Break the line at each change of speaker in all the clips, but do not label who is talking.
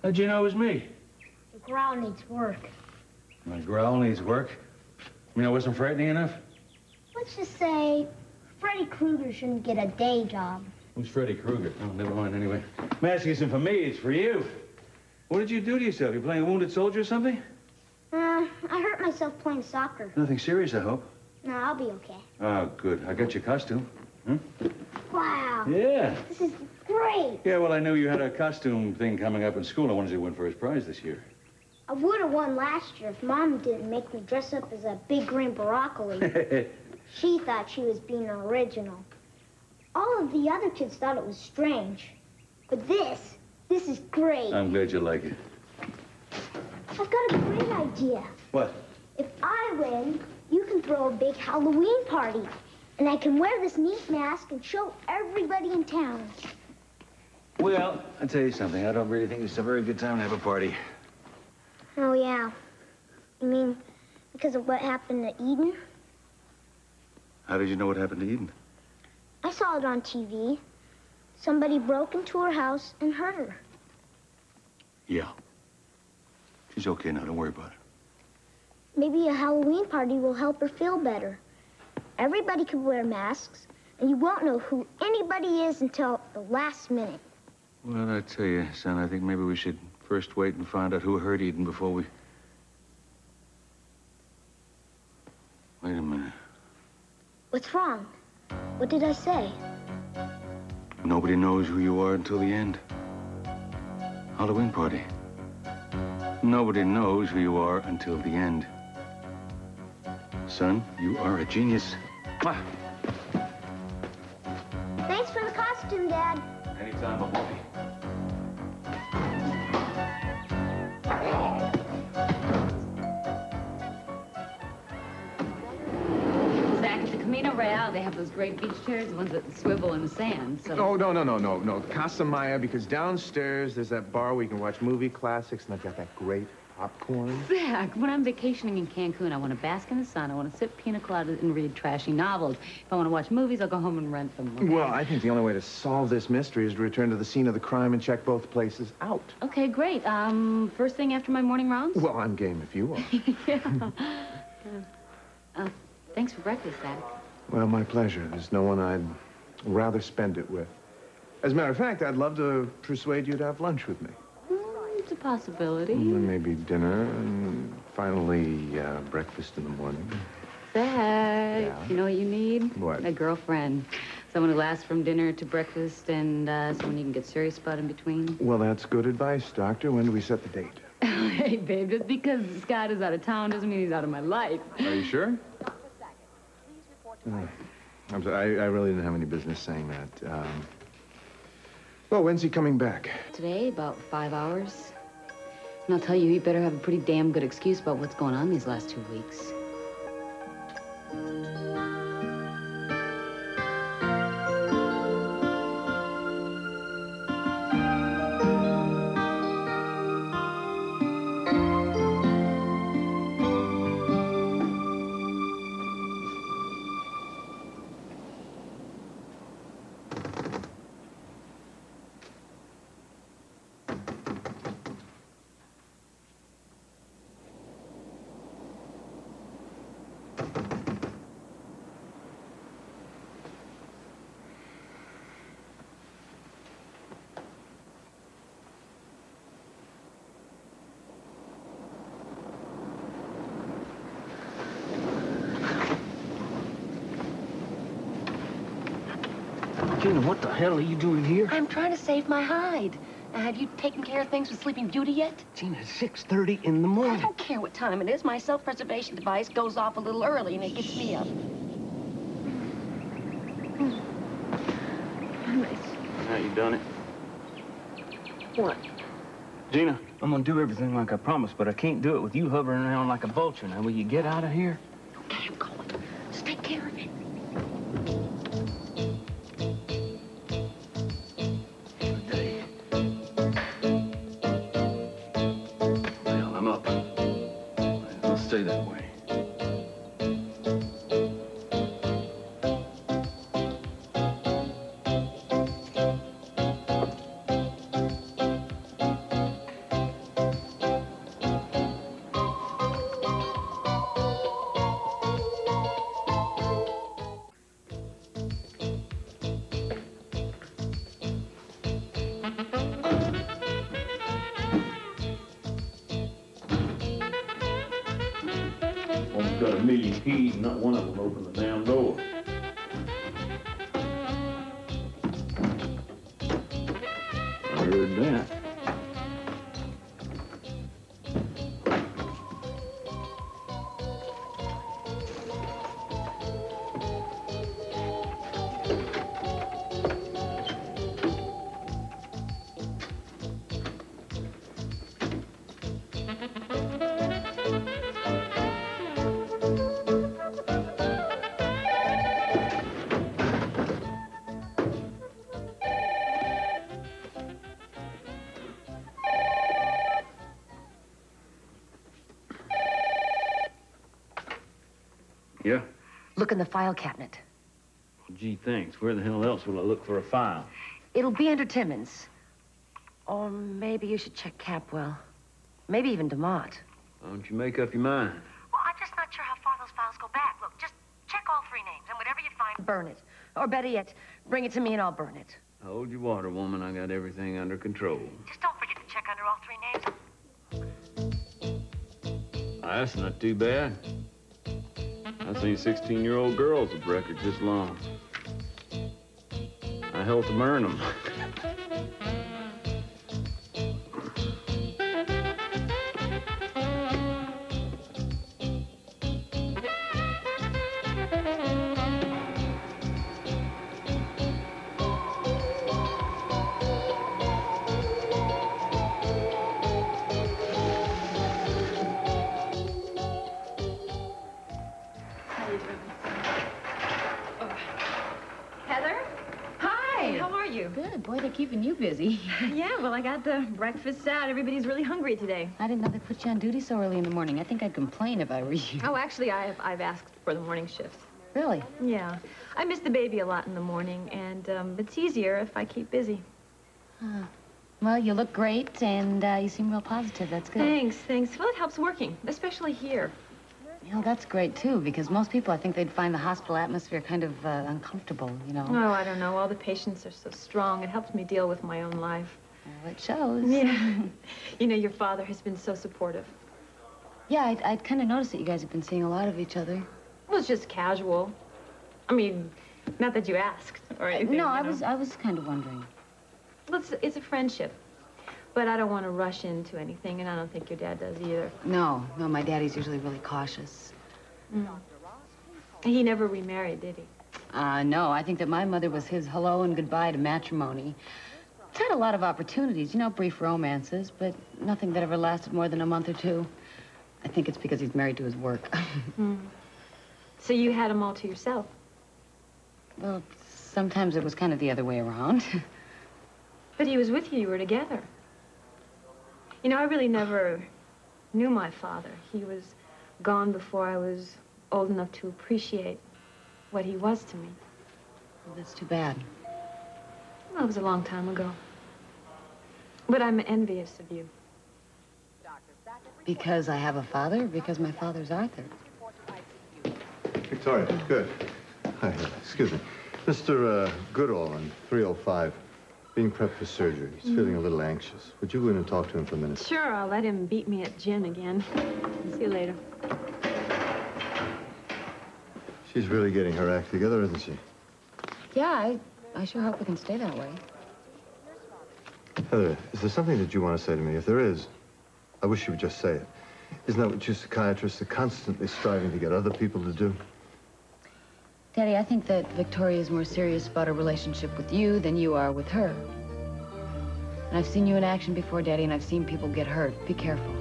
How'd you know it was me?
The growl needs work.
My growl needs work? You mean I wasn't frightening enough?
Let's just say Freddy Krueger shouldn't get a day job.
Who's Freddy Krueger? Oh, never mind, anyway. Mask isn't for me, it's for you. What did you do to yourself? You playing a wounded soldier or something?
I hurt myself playing soccer.
Nothing serious, I hope.
No, I'll be okay.
Oh, good. I got your costume. Hmm?
Wow.
Yeah.
This is great.
Yeah, well, I knew you had a costume thing coming up in school. I wanted you to win first prize this year.
I would have won last year if Mom didn't make me dress up as a big green broccoli. She thought she was being original. All of the other kids thought it was strange. But this is great.
I'm glad you like it.
I've got a great idea.
What?
If I win, you can throw a big Halloween party. And I can wear this neat mask and show everybody in town.
Well, I'll tell you something. I don't really think it's a very good time to have a party.
Oh, yeah. You mean because of what happened to Eden?
How did you know what happened to Eden?
I saw it on TV. Somebody broke into her house and hurt her.
Yeah. She's okay now. Don't worry about it.
Maybe a Halloween party will help her feel better. Everybody could wear masks, and you won't know who anybody is until the last minute.
Well, I tell you, son, I think maybe we should first wait and find out who hurt Eden before we... Wait a minute.
What's wrong? What did I say?
Nobody knows who you are until the end. Halloween party. Nobody knows who you are until the end. Son, you are a genius. Mwah.
Thanks for the costume, Dad.
Anytime, my boy.
Real, they have those great beach chairs, the ones that swivel in the sand. So.
Oh, no. Casa Maya, because downstairs there's that bar where you can watch movie classics, and I've got that great popcorn.
Zach, when I'm vacationing in Cancun, I want to bask in the sun, I want to sip pina coladas and read trashy novels. If I want to watch movies, I'll go home and rent them. Okay?
Well, I think the only way to solve this mystery is to return to the scene of the crime and check both places out.
Okay, great. First thing after my morning rounds?
Well, I'm game if you are.
Yeah. Thanks for breakfast, Zach.
Well, my pleasure. There's no one I'd rather spend it with. As a matter of fact, I'd love to persuade you to have lunch with me.
It's a possibility.
And maybe dinner, and finally, breakfast in the morning.
Zach,
Yeah?
you know what you need?
What?
A girlfriend. Someone who lasts from dinner to breakfast and someone you can get serious about in between.
Well, that's good advice, Doctor. When do we set the date?
Hey, babe, just because Scott is out of town doesn't mean he's out of my life.
Are you sure? I'm sorry, I really didn't have any business saying that. Well, when's he coming back?
Today, about 5 hours. And I'll tell you, you better have a pretty damn good excuse about what's going on these last 2 weeks.
Gina, what the hell are you doing here?
I'm trying to save my hide. Have you taken care of things with Sleeping Beauty yet?
Gina, it's 6:30 in the
I
morning.
don't care what time it is. My self-preservation device goes off a little early, and it gets me up.
Now you done it.
What?
Gina, I'm gonna do everything like I promised, but I can't do it with you hovering around like a vulture. Now, will you get out of here?
Okay, I'm going. Just take care of it.
Good day. Well, I'm up. I'll stay that way. a million keys and not one of them opened the damn door. I heard that. Yeah?
Look in the file cabinet.
Well, gee, thanks. Where the hell else will I look for a file?
It'll be under Timmons. Or maybe you should check Capwell. Maybe even DeMott.
Why don't you make up your mind?
Well, I'm just not sure how far those files go back. Look, just check all three names, and whatever you find, burn it. Or better yet, bring it to me and I'll burn it.
Hold your water, woman. I got everything under control.
Just don't forget to check under all three names.
That's not too bad. I've seen 16-year-old girls with records this long. I helped them earn them.
Good. Boy, they're keeping you busy.
Yeah, well, I got the breakfast out. Everybody's really hungry today.
I didn't know they put you on duty so early in the morning. I think I'd complain if I were you.
Oh, actually, I've asked for the morning shift.
Really?
Yeah. I miss the baby a lot in the morning, and it's easier if I keep busy.
Well, you look great, and you seem real positive. That's good.
Thanks. Well, it helps working, especially here.
You know, that's great, too, because most people, I think they'd find the hospital atmosphere kind of uncomfortable, you know.
Oh, I don't know. All the patients are so strong. It helps me deal with my own life.
Well, it shows.
Yeah. You know, your father has been so supportive.
Yeah, I'd kind of noticed that you guys have been seeing a lot of each other.
Well, it's just casual. I mean, not that you asked or anything.
No,
you
I
know.
was kind of wondering.
Well, it's a friendship. But I don't want to rush into anything, and I don't think your dad does either.
No, my daddy's usually really cautious.
Mm. He never remarried, did he?
No, I think that my mother was his hello and goodbye to matrimony. He's had a lot of opportunities, you know, brief romances, but nothing that ever lasted more than a month or two. I think it's because he's married to his work.
Mm. So you had them all to yourself?
Well, sometimes it was kind of the other way around.
But he was with you. You were together. You know, I really never knew my father. He was gone before I was old enough to appreciate what he was to me.
Well, that's too bad.
Well, it was a long time ago. But I'm envious of you.
Because I have a father, or because my father's Arthur?
Victoria, good. Hi, excuse me. Mr. Goodall on 305. Being prepped for surgery. He's feeling a little anxious. Would you go in and talk to him for a minute?
Sure, I'll let him beat me at gin again. See you later.
She's really getting her act together, isn't she?
Yeah, I sure hope it can stay that way.
Heather, is there something that you want to say to me? If there is, I wish you would just say it. Isn't that what you psychiatrists are constantly striving to get other people to do?
Daddy, I think that Victoria is more serious about her relationship with you than you are with her. And I've seen you in action before, Daddy, and I've seen people get hurt. Be careful.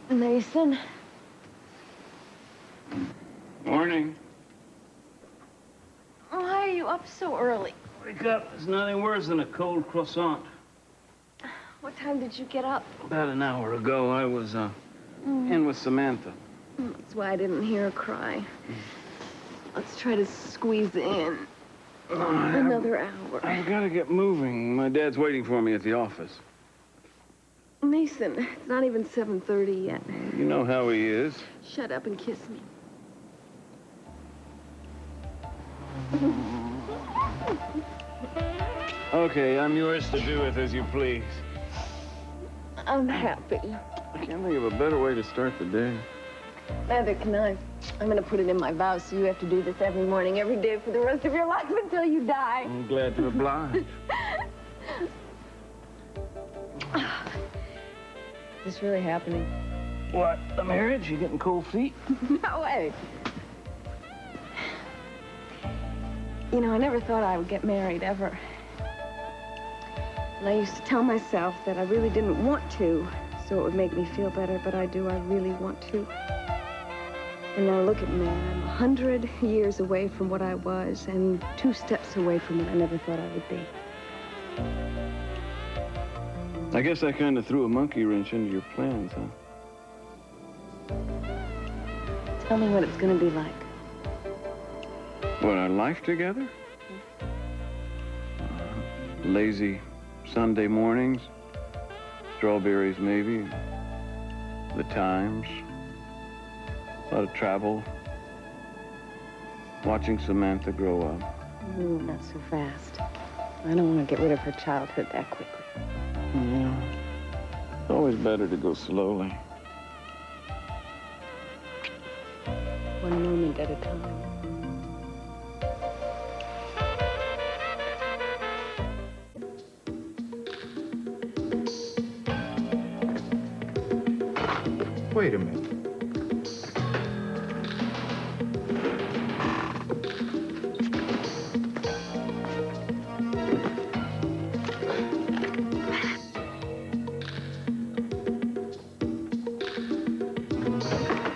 Mason.
Morning.
Why are you up so early?
Wake up. There's nothing worse than a cold croissant.
What time did you get up?
About an hour ago, I was in with Samantha.
That's why I didn't hear her cry. Let's try to squeeze in another hour.
I've got to get moving. My dad's waiting for me at the office.
Mason, it's not even 7:30 yet.
You know how he is.
Shut up and kiss me.
Okay, I'm yours to do with as you please.
I'm happy.
I can't think of a better way to start the day.
Neither can I. I'm going to put it in my vows, so you have to do this every morning, every day for the rest of your life until you die.
I'm glad to oblige.
Is this really happening?
What, the marriage? You getting cold feet?
No way. You know, I never thought I would get married, ever. And I used to tell myself that I really didn't want to, so it would make me feel better, but I do. I really want to. And now look at me. I'm 100 years away from what I was and 2 steps away from what I never thought I would be.
I guess I kind of threw a monkey wrench into your plans, huh?
Tell me what it's going to be like.
What, our life together? Lazy Sunday mornings, strawberries maybe, the times, a lot of travel, watching Samantha grow up.
Not so fast. I don't want to get rid of her childhood that quickly.
Yeah, it's always better to go slowly.
One moment at a time.
Wait a minute.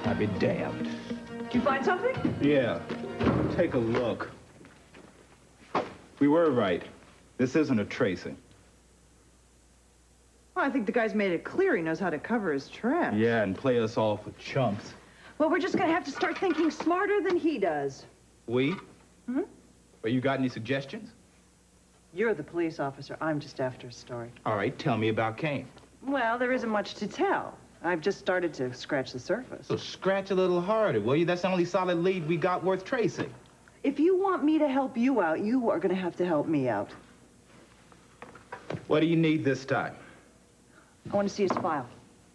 I'll be damned.
Did you find something?
Yeah. Take a look. We were right. This isn't a tracing.
Well, I think the guy's made it clear he knows how to cover his tracks.
Yeah, and play us all for chumps.
Well, we're just gonna have to start thinking smarter than he does.
We? Mm-hmm. Well, you got any suggestions?
You're the police officer. I'm just after a story.
All right, tell me about Kane.
Well, there isn't much to tell. I've just started to scratch the surface.
So scratch a little harder, will you? That's the only solid lead we got worth tracing.
If you want me to help you out, you are gonna have to help me out.
What do you need this time?
I want to see his file.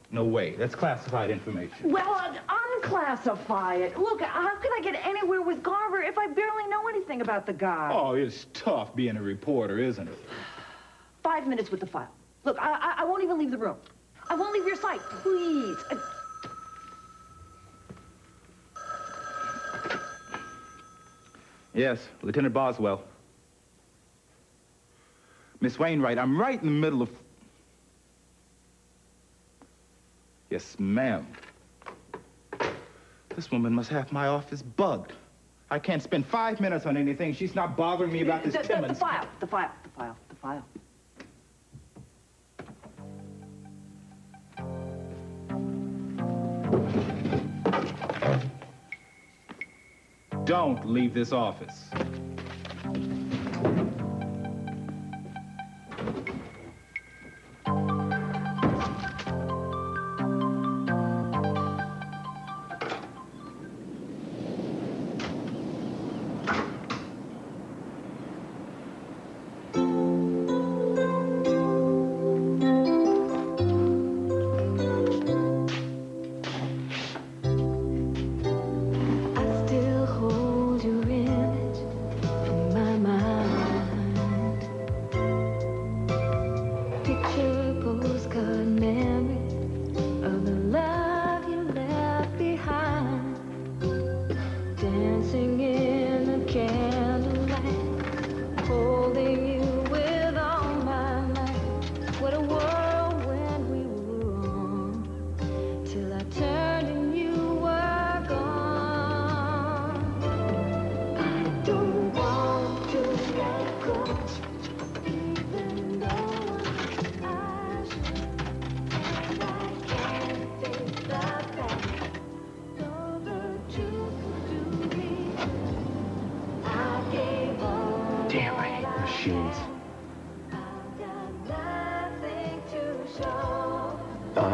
No way. That's classified information.
Well, unclassify it. Look, how can I get anywhere with Garver if I barely know anything about the guy?
Oh, it's tough being a reporter, isn't it?
5 minutes with the file. Look, I won't even leave the room. I won't leave your sight, please.
Yes, Lieutenant Boswell. Miss Wainwright, I'm right in the middle of... Yes, ma'am. This woman must have my office bugged. I can't spend 5 minutes on anything. She's not bothering me about this Timmons.
The file.
Don't leave this office.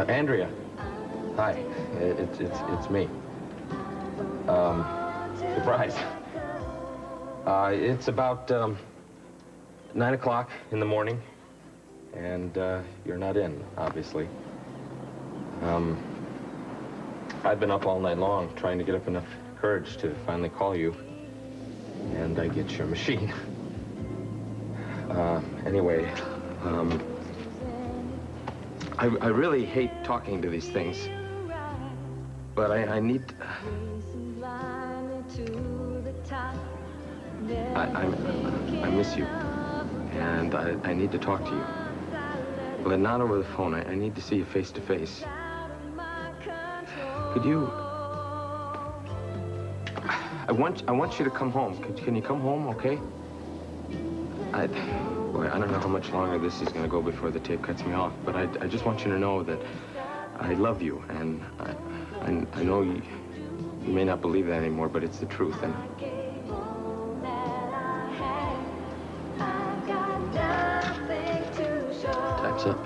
Andrea. Hi. It's me. Surprise. It's about 9 o'clock in the morning, and you're not in, obviously. I've been up all night long trying to get up enough courage to finally call you, and I get your machine. Anyway, I really hate talking to these things, but I need... I miss you, and I need to talk to you. But not over the phone. I need to see you face to face. Could you... I want you to come home. Can you come home, okay? Boy, I don't know how much longer this is going to go before the tape cuts me off, but I just want you to know that I love you, and I know you may not believe that anymore, but it's the truth, and... Time's up.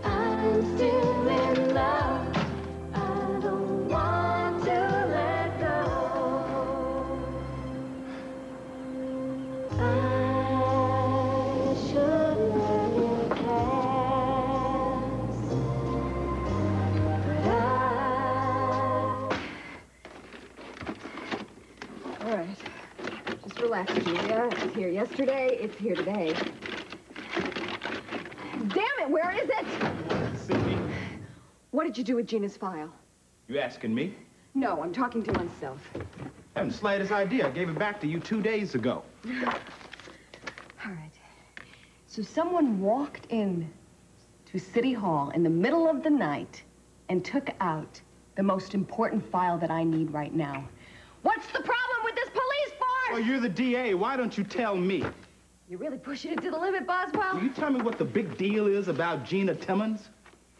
I'm still in love. I don't want to let go. I should let it pass.
All right. Just relax, Julia. It's here yesterday. It's here today. Damn it, where is it?
Sydney.
What did you do with Gina's file?
You asking me?
No, I'm talking to myself.
I haven't the slightest idea. I gave it back to you 2 days ago.
All right. So someone walked in to City Hall in the middle of the night and took out the most important file that I need right now. What's the problem with this police force?
Well, you're the DA. Why don't you tell me?
You're really pushing it to the limit, Boswell.
Will you tell me what the big deal is about Gina Timmons?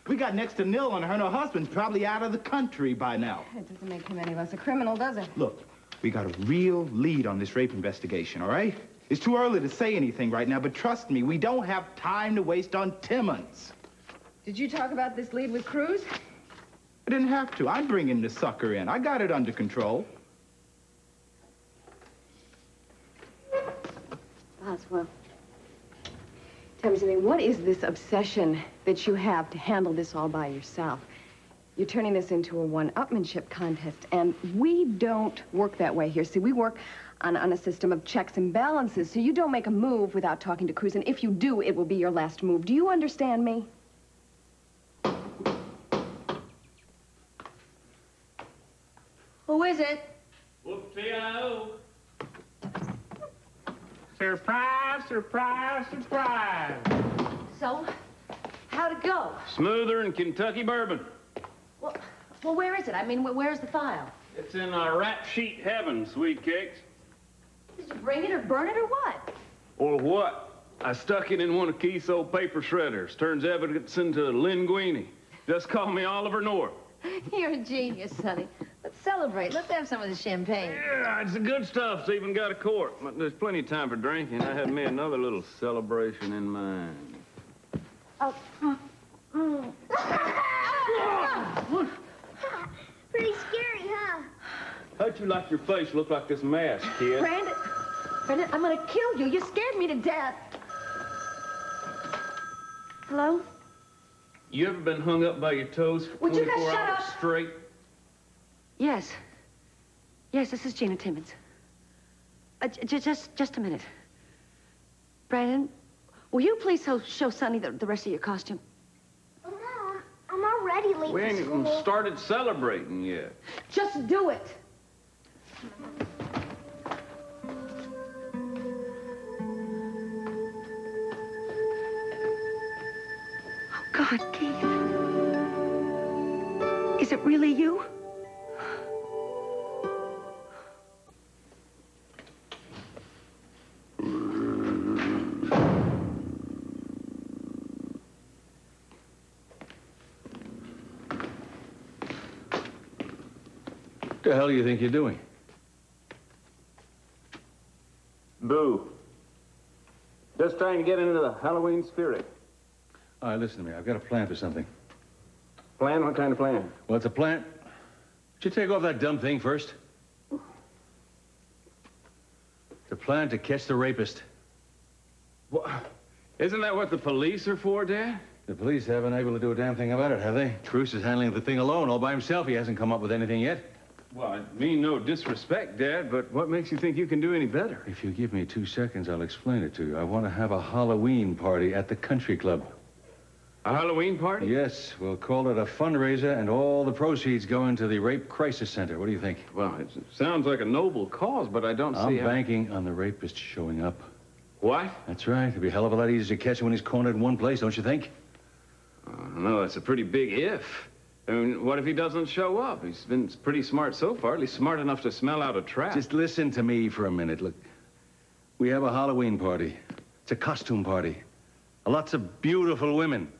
We got next to nil on her, and her husband's probably out of the country by now.
It doesn't make him any less a criminal, does it?
Look, we got a real lead on this rape investigation, all right? It's too early to say anything right now, but trust me, we don't have time to waste on Timmons.
Did you talk about this lead with Cruz?
I didn't have to. I'm bringing the sucker in. I got it under control.
Boswell, tell me something. What is this obsession that you have to handle this all by yourself? You're turning this into a one-upmanship contest, and we don't work that way here. See, we work on a system of checks and balances, so you don't make a move without talking to Cruz, and if you do, it will be your last move. Do you understand me?
Who is it?
Whoop-de-o. Surprise, surprise, surprise.
So, how'd it go?
Smoother than Kentucky bourbon.
Well, where is it? I mean, where's the file?
It's in rap sheet heaven, sweet cakes.
Did you bring it or burn it or what?
Or what? I stuck it in one of Keith's old paper shredders. Turns evidence into linguine. Just call me Oliver North.
You're a genius, Sonny. Let's celebrate. Let's have some of the champagne.
Yeah, it's the good stuff. It's even got a cork. But there's plenty of time for drinking. I had me another little celebration in mind.
Oh. Pretty scary, huh?
How'd you like your face look like this mask, kid?
Brandon, I'm gonna kill you. You scared me to death. Hello?
You ever been hung up by your toes for
Would you
24
guys shut
hours
up?
straight?
Yes. Yes, this is Gina Timmons. Just a minute. Brandon, will you please show Sonny the rest of your costume?
Oh, no, I'm already late
We
for
ain't
school.
even started celebrating yet.
Just do it. Oh, God, Keith. Is it really you?
What the hell do you think you're doing?
Boo. Just trying to get into the Halloween spirit.
All right, listen to me. I've got a plan for something.
Plan? What kind of plan?
Well, it's a plan. Would you take off that dumb thing first? plan to catch the rapist.
What? Isn't that what the police are for, Dad?
The police haven't been able to do a damn thing about it, have they? Cruz is handling the thing alone, all by himself. He hasn't come up with anything yet.
Well, I mean no disrespect, Dad, but what makes you think you can do any better?
If you give me 2 seconds, I'll explain it to you. I want to have a Halloween party at the country club.
A Halloween party?
Yes, we'll call it a fundraiser, and all the proceeds go into the Rape Crisis Center. What do you think?
Well, it sounds like a noble cause, but I don't see how...
I'm banking on the rapist showing up.
What?
That's right. It'll be a hell of a lot easier to catch him when he's cornered in one place, don't you think?
No, that's a pretty big if. I mean, what if he doesn't show up? He's been pretty smart so far, at least smart enough to smell out a trap.
Just listen to me for a minute. Look, we have a Halloween party. It's a costume party. Lots of beautiful women.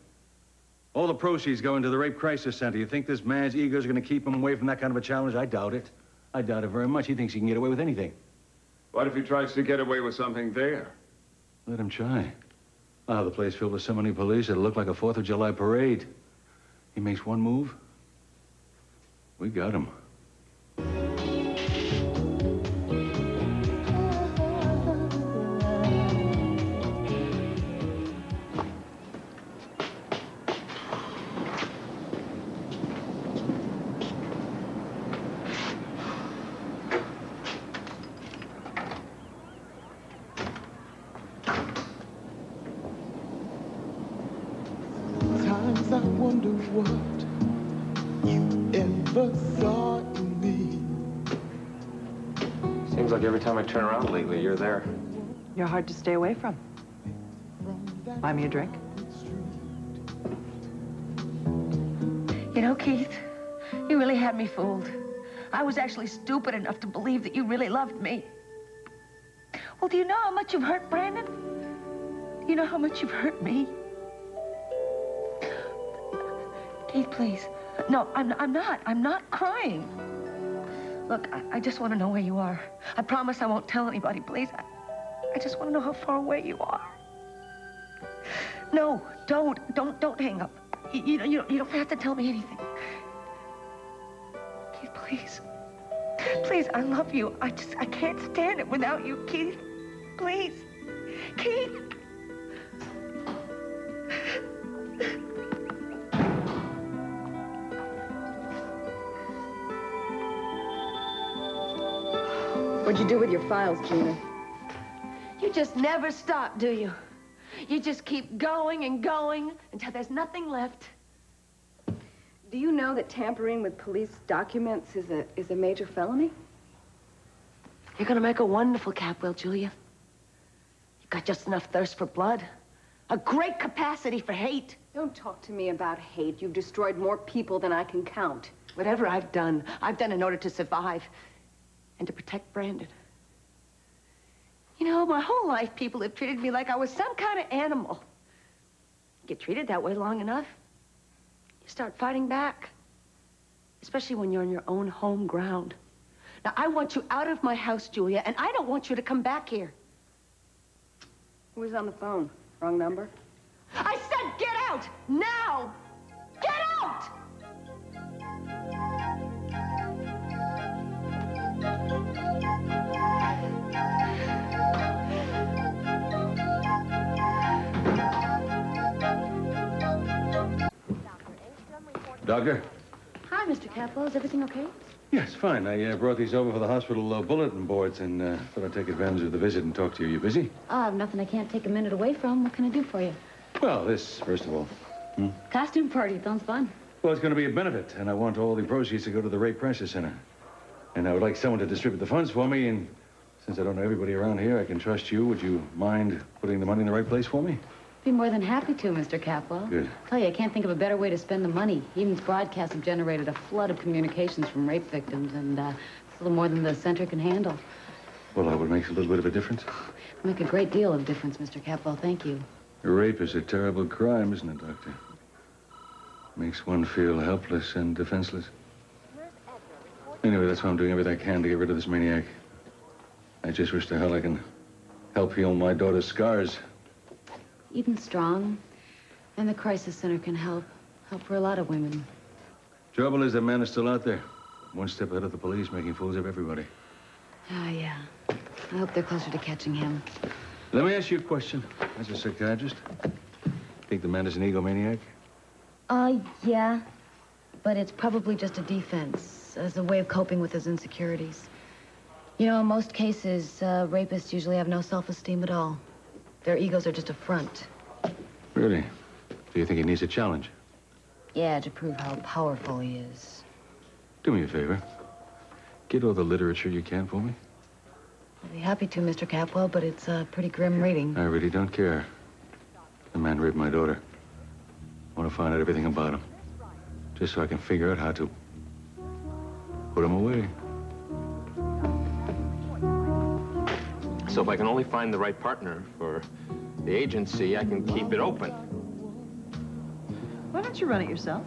All the proceeds go into the Rape Crisis Center. You think this man's ego is going to keep him away from that kind of a challenge? I doubt it. I doubt it very much. He thinks he can get away with anything.
What if he tries to get away with something there?
Let him try. I'll have the place filled with so many police, it'll look like a 4th of July parade. He makes one move, we got him.
I wonder what you ever saw in me.
Seems like every time I turn around lately, you're there.
You're hard to stay away from. Buy me a drink.
You know, Keith, you really had me fooled. I was actually stupid enough to believe that you really loved me. Well, do you know how much you've hurt Brandon? Do you know how much you've hurt me? Keith, please. No, I'm not crying. Look, I just want to know where you are. I promise I won't tell anybody, please. I just want to know how far away you are. No, don't hang up. You don't have to tell me anything. Keith, please. Please, I love you. I can't stand it without you, Keith. Please. Keith.
What'd you do with your files, Gina?
You just never stop, do you? You just keep going and going until there's nothing left.
Do you know that tampering with police documents is a major felony?
You're gonna make a wonderful Capwell, Julia. You've got just enough thirst for blood. A great capacity for hate.
Don't talk to me about hate. You've destroyed more people than I can count.
Whatever I've done in order to survive. And to protect Brandon. You know, my whole life, people have treated me like I was some kind of animal. You get treated that way long enough, you start fighting back. Especially when you're on your own home ground. Now, I want you out of my house, Julia, and I don't want you to come back here.
Who was on the phone? Wrong number?
I said get out! Now! Get out!
Doctor?
Hi, Mr. Capwell. Is everything okay?
Yes, fine. I brought these over for the hospital bulletin boards and thought I'd take advantage of the visit and talk to you. You busy?
I have nothing I can't take a minute away from. What can I do for you?
Well, this, first of all.
Costume party. Sounds fun.
Well, it's going to be a benefit, and I want all the proceeds to go to the Rape Crisis Center. And I would like someone to distribute the funds for me, and since I don't know everybody around here, I can trust you. Would you mind putting the money in the right place for me?
Be more than happy to, Mr. Capwell.
Good.
I tell you, I can't think of a better way to spend the money. Even's broadcasts have generated a flood of communications from rape victims, and it's a little more than the center can handle.
Well, that would make a little bit of a difference.
It'll make a great deal of difference, Mr. Capwell. Thank you.
Rape is a terrible crime, isn't it, Doctor? Makes one feel helpless and defenseless. Anyway, that's why I'm doing everything I can to get rid of this maniac. I just wish to hell I can help heal my daughter's scars.
Eden's strong, and the crisis center can help for a lot of women.
Trouble is, that man is still out there. One step ahead of the police, making fools of everybody.
Oh, yeah. I hope they're closer to catching him.
Let me ask you a question. As a psychiatrist, think the man is an egomaniac?
Yeah. But it's probably just a defense, as a way of coping with his insecurities. You know, in most cases, rapists usually have no self-esteem at all. Their egos are just a front.
Really? Do you think he needs a challenge?
Yeah, to prove how powerful he is.
Do me a favor. Get all the literature you can for me.
I'll be happy to, Mr. Capwell, but it's pretty grim reading.
I really don't care. The man raped my daughter. I want to find out everything about him. Just so I can figure out how to put him away.
So if I can only find the right partner for the agency, I can keep it open.
Why don't you run it yourself?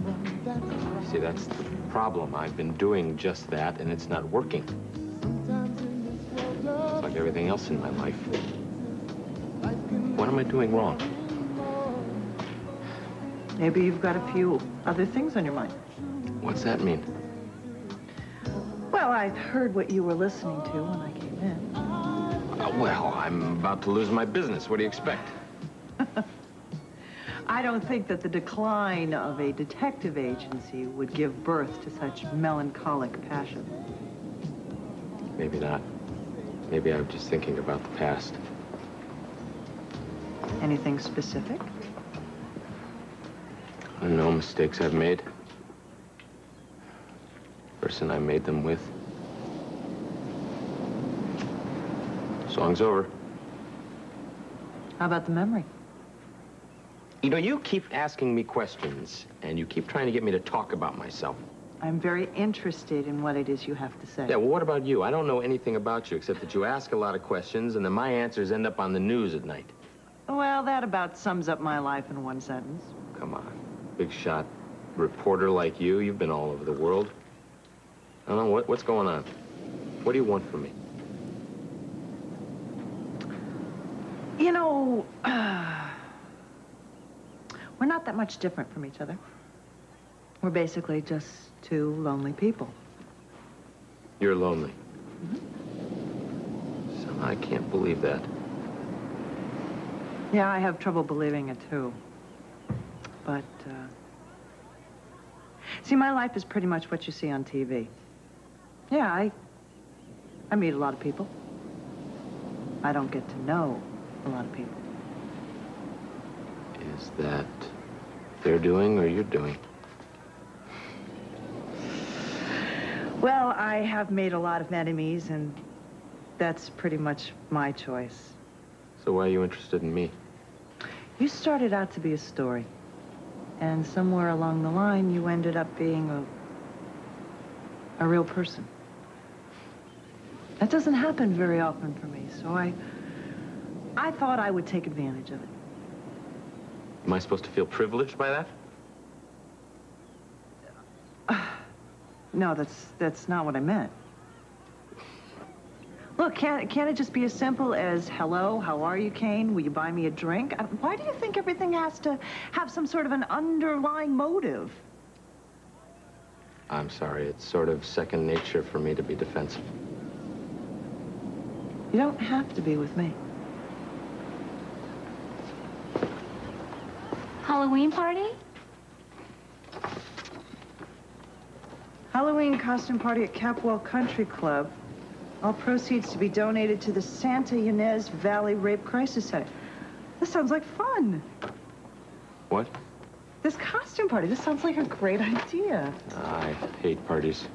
See, that's the problem. I've been doing just that, and it's not working. It's like everything else in my life. What am I doing wrong?
Maybe you've got a few other things on your mind.
What's that mean?
Well, I heard what you were listening to when I came in.
Well, I'm about to lose my business. What do you expect?
I don't think that the decline of a detective agency would give birth to such melancholic passion.
Maybe not. Maybe I'm just thinking about the past.
Anything specific?
I don't know, mistakes I've made. Person I made them with. Song's over.
How about the memory?
You know, you keep asking me questions, and you keep trying to get me to talk about myself.
I'm very interested in what it is you have to say.
Yeah, well, what about you? I don't know anything about you, except that you ask a lot of questions, and then my answers end up on the news at night.
Well, that about sums up my life in one sentence.
Come on. Big shot reporter like you. You've been all over the world. I don't know, what's going on? What do you want from me?
You know, we're not that much different from each other. We're basically just two lonely people.
You're lonely. Mm-hmm. So I can't believe that.
Yeah, I have trouble believing it, too. But, see, my life is pretty much what you see on TV. Yeah, I meet a lot of people. I don't get to know a lot of people.
Is that they're doing or you're doing?
Well, I have made a lot of enemies, and that's pretty much my choice.
So why are you interested in me?
You started out to be a story. And somewhere along the line, you ended up being a real person. That doesn't happen very often for me, so I thought I would take advantage of it.
Am I supposed to feel privileged by that?
No, that's not what I meant. Look, can't it just be as simple as, hello, how are you, Kane? Will you buy me a drink? Why do you think everything has to have some sort of an underlying motive?
I'm sorry, it's sort of second nature for me to be defensive.
You don't have to be with me.
Halloween party?
Halloween costume party at Capwell Country Club. All proceeds to be donated to the Santa Ynez Valley Rape Crisis Center. This sounds like fun.
What?
This costume party, this sounds like a great idea.
I hate parties.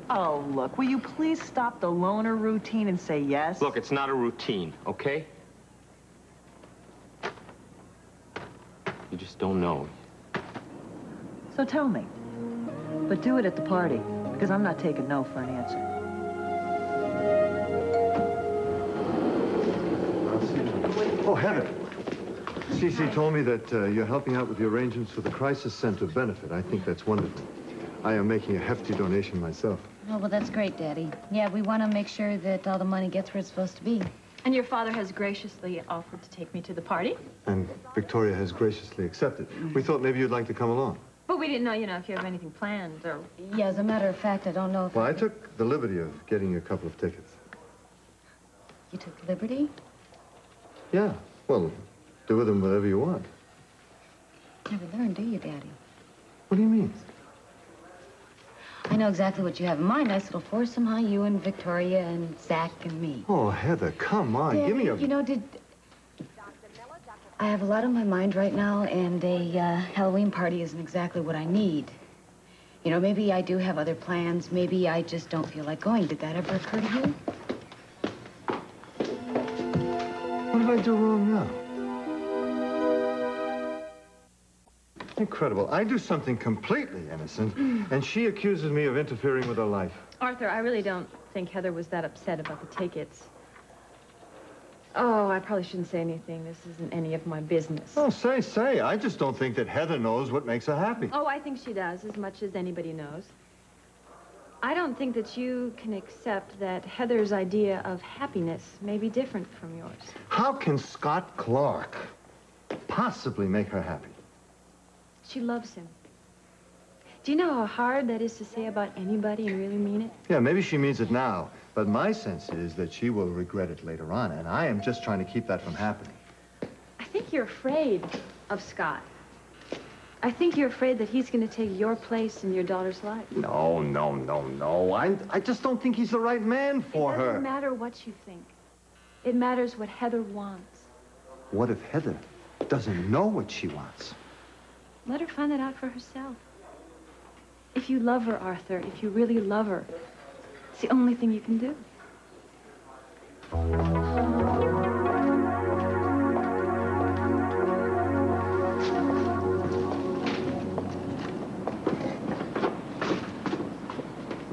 Oh, look, will you please stop the loner routine and say yes?
Look, it's not a routine, okay? You just don't know.
So tell me. But do it at the party, because I'm not taking no for an answer.
Oh, Heather. СиСи told me that you're helping out with the arrangements for the Crisis Center benefit. I think that's wonderful. I am making a hefty donation myself.
Oh, well, that's great, Daddy. Yeah, we want to make sure that all the money gets where it's supposed to be.
And your father has graciously offered to take me to the party?
And Victoria has graciously accepted. We thought maybe you'd like to come along.
But we didn't know, if you have anything planned or...
Yeah, as a matter of fact, I don't know if...
Well, I took the liberty of getting you a couple of tickets.
You took liberty?
Yeah. Well, do with them whatever you want.
Never learn, do you, Daddy?
What do you mean?
I know exactly what you have in mind. Nice little foursome, huh? You and Victoria and Zach and me.
Oh, Heather, come on.
Daddy,
Give me a...
You know, I have a lot on my mind right now, and a Halloween party isn't exactly what I need. You know, maybe I do have other plans. Maybe I just don't feel like going. Did that ever occur to you?
What did I do wrong now? Incredible. I do something completely innocent, and she accuses me of interfering with her life.
Arthur, I really don't think Heather was that upset about the tickets. Oh, I probably shouldn't say anything. This isn't any of my business.
Oh, say. I just don't think that Heather knows what makes her happy.
Oh, I think she does, as much as anybody knows. I don't think that you can accept that Heather's idea of happiness may be different from yours.
How can Scott Clark possibly make her happy?
She loves him. Do you know how hard that is to say about anybody and really mean it?
Yeah, maybe she means it now, but my sense is that she will regret it later on, and I am just trying to keep that from happening.
I think you're afraid of Scott. I think you're afraid that he's going to take your place in your daughter's life.
No. I just don't think he's the right man for her.
It doesn't matter what you think. It matters what Heather wants.
What if Heather doesn't know what she wants?
Let her find that out for herself. If you love her, Arthur, if you really love her, it's the only thing you can do.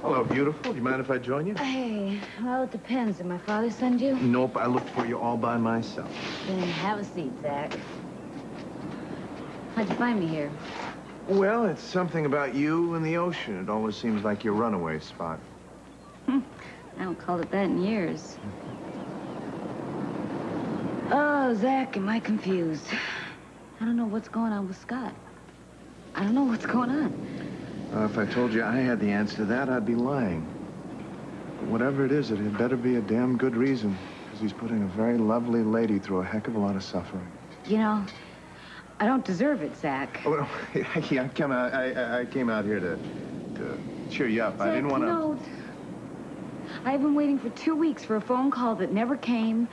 Hello, beautiful. Do you mind if I join you?
Hey, well, it depends. Did my father send you?
Nope, I looked for you all by myself.
Then have a seat, Zach. How'd you find me here?
Well, it's something about you and the ocean. It always seems like your runaway spot.
I haven't called it that in years. Oh, Zach, am I confused? I don't know what's going on with Scott. I don't know what's going on.
If I told you I had the answer to that, I'd be lying. But whatever it is, it had better be a damn good reason, because he's putting a very lovely lady through a heck of a lot of suffering.
You know, I don't deserve it, Zach.
Oh, well, yeah, I came out here to cheer you up.
Zach,
I didn't want to...
No. I've been waiting for 2 weeks for a phone call that never came.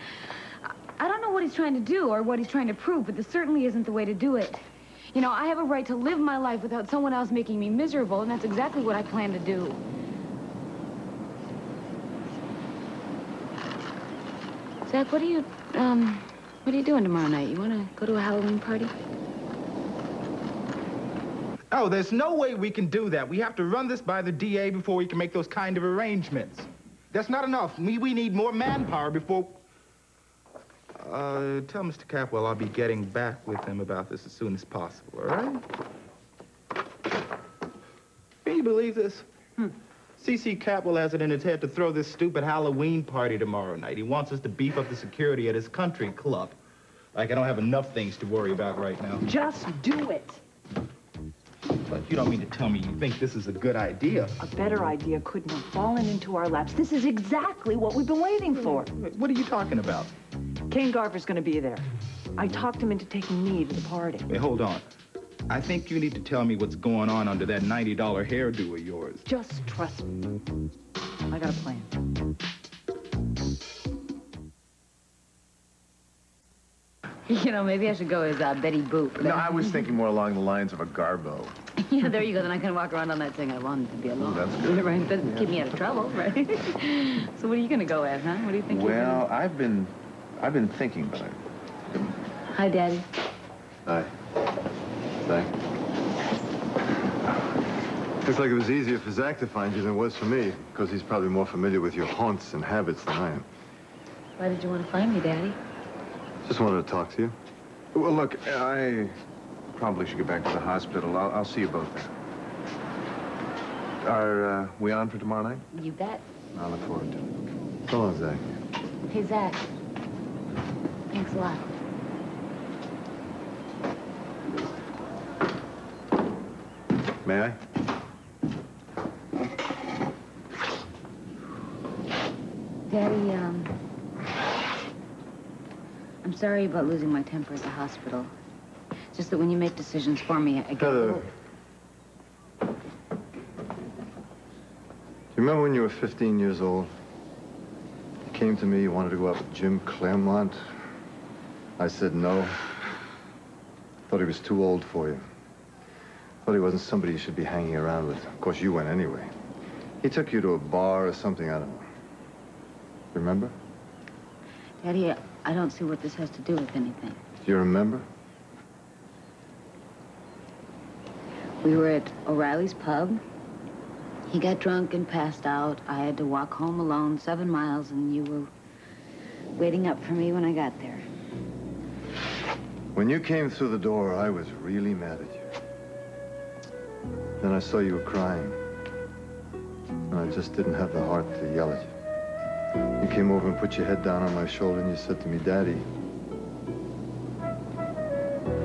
I don't know what he's trying to do or what he's trying to prove, but this certainly isn't the way to do it. You know, I have a right to live my life without someone else making me miserable, and that's exactly what I plan to do. Zach, what are you doing tomorrow night? You want to go to a Halloween party?
Oh, there's no way we can do that. We have to run this by the DA before we can make those kind of arrangements. That's not enough. We need more manpower before... Tell Mr. Capwell I'll be getting back with him about this as soon as possible, all right? Can you believe this? СиСи Capwell has it in his head to throw this stupid Halloween party tomorrow night. He wants us to beef up the security at his country club. Like I don't have enough things to worry about right now.
Just do it.
But you don't mean to tell me you think this is a good idea.
A better idea couldn't have fallen into our laps. This is exactly what we've been waiting for.
What are you talking about?
Kane Garver's going to be there. I talked him into taking me to the party.
Wait, hold on. I think you need to tell me what's going on under that $90 hairdo of yours.
Just trust me. I got a plan.
You know, maybe I should go as Betty Boop.
No, I was thinking more along the lines of a garbo.
Yeah, there you go. Then I can walk around on that thing I wanted to be alone.
That's good.
Right? It doesn't keep me out of trouble, right? So what are you going to go as, huh? What do you think?
Well, I've been thinking, but
Hi, Daddy.
Hi. Zach. Looks like it was easier for Zach to find you than it was for me, because he's probably more familiar with your haunts and habits than I am.
Why did you want to find me, Daddy?
Just wanted to talk to you.
Well, look, I probably should get back to the hospital. I'll see you both there. Are we on for tomorrow night?
You bet.
I'll look forward to it.
So long, Zach.
Hey, Zach. Thanks a lot.
May I?
Daddy, I'm sorry about losing my temper at the hospital. It's just that when you make decisions for me, I get...
Heather. Do you remember when you were 15 years old? You came to me, you wanted to go out with Jim Claremont. I said no. Thought he was too old for you. Thought he wasn't somebody you should be hanging around with. Of course, you went anyway. He took you to a bar or something, I don't know. Remember?
Daddy, I don't see what this has to do with anything.
Do you remember?
We were at O'Reilly's pub. He got drunk and passed out. I had to walk home alone 7 miles, and you were waiting up for me when I got there.
When you came through the door, I was really mad at you. Then I saw you were crying. And I just didn't have the heart to yell at you. You came over and put your head down on my shoulder and you said to me, Daddy,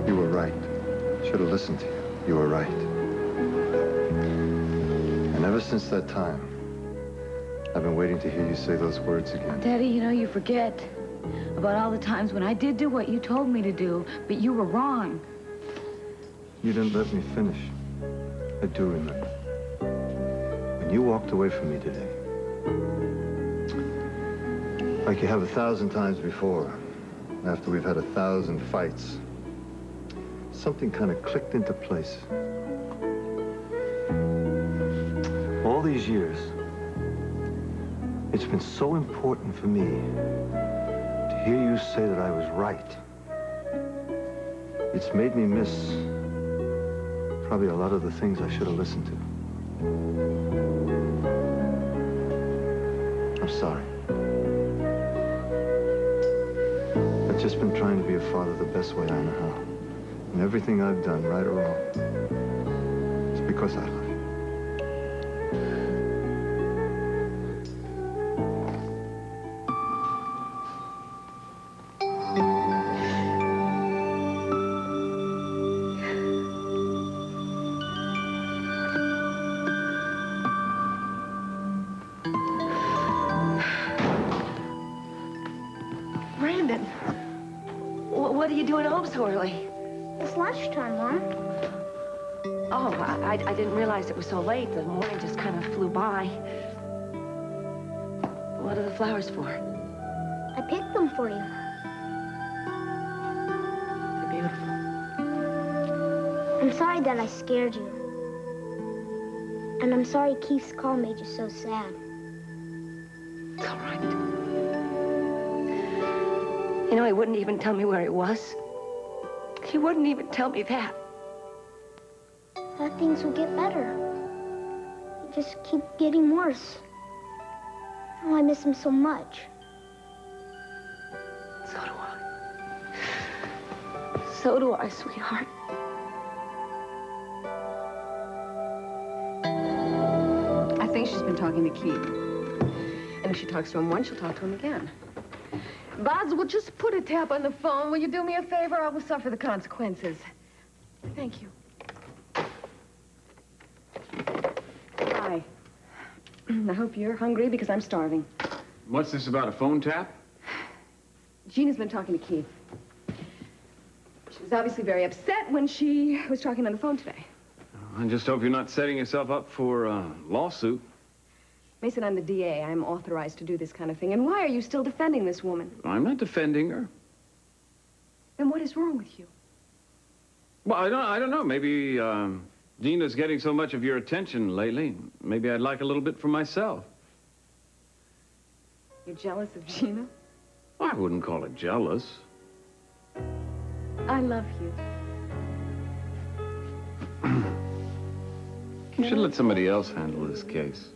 you were right. Should have listened to you. You were right. And ever since that time, I've been waiting to hear you say those words again.
Daddy, you know, you forget about all the times when I did do what you told me to do, but you were wrong.
You didn't let me finish. I do remember. When you walked away from me today, like you have 1,000 times before, after we've had 1,000 fights, something kind of clicked into place. All these years, it's been so important for me to hear you say that I was right. It's made me miss probably a lot of the things I should have listened to. I'm sorry. I've just been trying to be a father the best way I know how. And everything I've done, right or wrong, is because I love you.
What are you doing home so early?
It's lunchtime, Mom.
Oh, I didn't realize it was so late. The morning just kind of flew by. What are the flowers for?
I picked them for you.
They're beautiful.
I'm sorry that I scared you. And I'm sorry Keith's call made you so sad.
It's all right. You know, he wouldn't even tell me where he was. He wouldn't even tell me that.
Thought things would get better. They just keep getting worse. Oh, I miss him so much.
So do I. So do I, sweetheart.
I think she's been talking to Keith. And if she talks to him once, she'll talk to him again. Boswell, just put a tap on the phone. Will you do me a favor? I will suffer the consequences. Thank you. Hi. I hope you're hungry because I'm starving.
What's this about, a phone tap?
Gina's been talking to Keith. She was obviously very upset when she was talking on the phone today.
I just hope you're not setting yourself up for a lawsuit.
Mason, I'm the DA. I'm authorized to do this kind of thing. And why are you still defending this woman?
I'm not defending her.
Then what is wrong with you?
Well, I don't know. Maybe Gina's getting so much of your attention lately. Maybe I'd like a little bit for myself.
You're jealous of Gina?
I wouldn't call it jealous.
I love you.
You should let somebody else handle this case.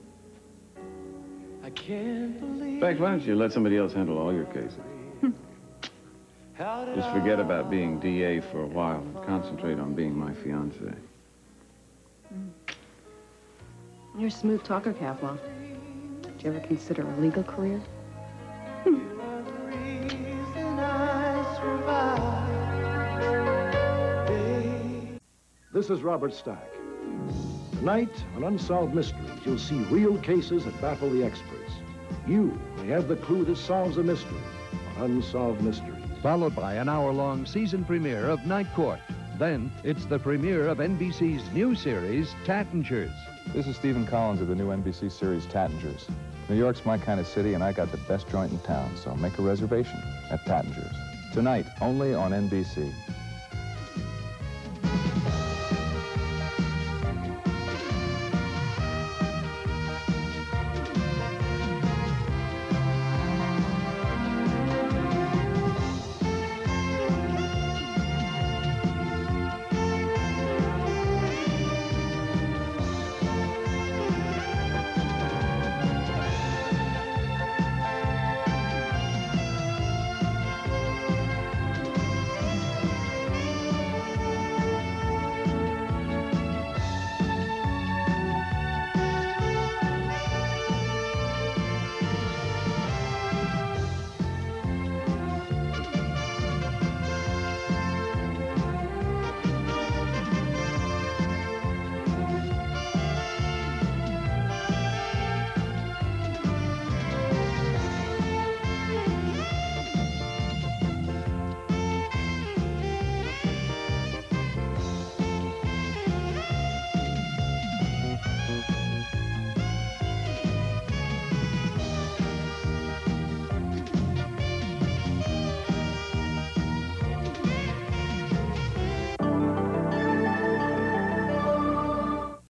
In fact, why don't you let somebody else handle all your cases? Just forget about being DA for a while and concentrate on being my fiancé.
You're a smooth talker, Capwell. Did you ever consider a legal career?
This is Robert Stack. Tonight, on Unsolved Mysteries, you'll see real cases that baffle the experts. You may have the clue that solves a mystery on Unsolved Mysteries.
followed by an hour-long season premiere of Night Court. Then it's the premiere of NBC's new series, Tattingers.
This is Stephen Collins of the new NBC series, Tattingers. New York's my kind of city, and I got the best joint in town, so make a reservation at Tattingers. Tonight, only on NBC.